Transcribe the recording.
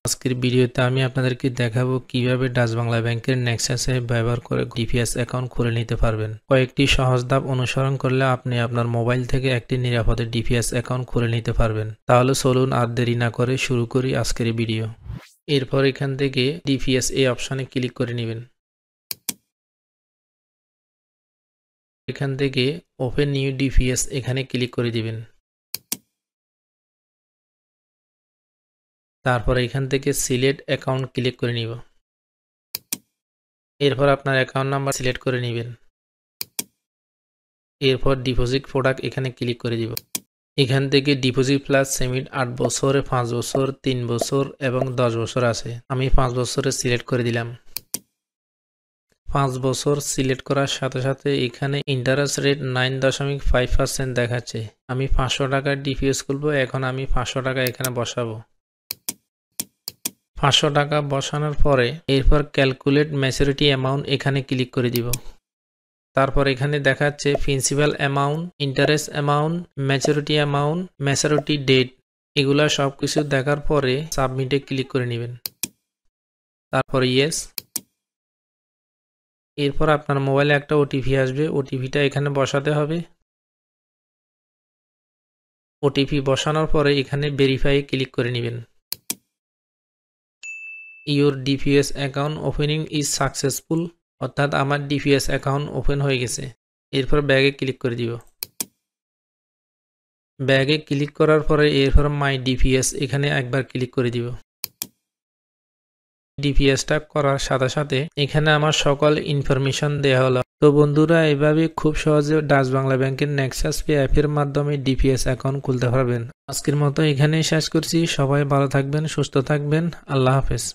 আজকের ভিডিওতে আমি আপনাদেরকে দেখাবো কিভাবে ডাচ বাংলা ব্যাংকের নেক্সাস অ্যাপ ব্যবহার করে ডিপিএস অ্যাকাউন্ট খুলে নিতে পারবেন। কয়েকটি সহজ ধাপ অনুসরণ করলে আপনি আপনার মোবাইল থেকে একটি নিরাপদে ডিপিএস অ্যাকাউন্ট খুলে নিতে পারবেন। তাহলে চলুন আর দেরি না করে শুরু করি আজকের ভিডিও। এরপর এখান থেকে ডিপিএস এই অপশনে ক্লিক করে নেবেন। এখান থেকে ওপেন নিউ ডিপিএস এখানে ক্লিক করে দিবেন। তারপর এখান থেকে সিলেক্ট অ্যাকাউন্ট ক্লিক করে নিব। এরপর আপনার অ্যাকাউন্ট নাম্বার সিলেক্ট করে নেবেন। এরপর ডিপোজিট প্রোডাক্ট এখানে ক্লিক করে দিব। এখান থেকে ডিপোজিট প্লাস সেমিট 8 বছর, 5 বছর, 3 বছর এবং 10 বছর আছে। আমি 5 বছরে সিলেক্ট করে দিলাম। 5 বছর সিলেক্ট করার সাথে সাথে এখানে ইন্টারেস্ট রেট 9.5% দেখাচ্ছে। আমি 500 টাকার ডিপিএস খুলবো। এখন আমি 500 টাকা এখানে বসাবো। 500 টাকা বসানোর পরে এরপর ক্যালকুলেট ম্যাচুরিটি অ্যামাউন্ট এখানে ক্লিক করে দিব। তারপর এখানে দেখাচ্ছে principal amount, interest amount, maturity amount, maturity date, এগুলা সব কিছু দেখার পরে সাবমিটে ক্লিক করে নেবেন। তারপর ইয়েস। এরপর আপনার মোবাইলে একটা ওটিপি আসবে, ওটিপিটা এখানে বসাতে হবে। ওটিপি বসানোর পরে এখানে ভেরিফাই ক্লিক করে নেবেন। Your DPS account opening is successful, অর্থাৎ আমার ডিপিএস অ্যাকাউন্ট ওপেন হয়ে গেছে। এরপর ব্যাগে ক্লিক করে দিব। ব্যাগে ক্লিক করার পরে এরপর মাই ডিপিএস এখানে একবার ক্লিক করে দিব। ডিপিএসটা করার সাথে সাথে এখানে আমার সকল ইনফরমেশন দেওয়া হলো। তো বন্ধুরা, এভাবে খুব সহজে ডাচ বাংলা ব্যাংকের নেক্সাস পে অ্যাপের মাধ্যমে ডিপিএস অ্যাকাউন্ট খুলতে পারবেন। আজকের মতো এখানেই শেষ করছি। সবাই ভালো থাকবেন, সুস্থ থাকবেন। আল্লাহ হাফেজ।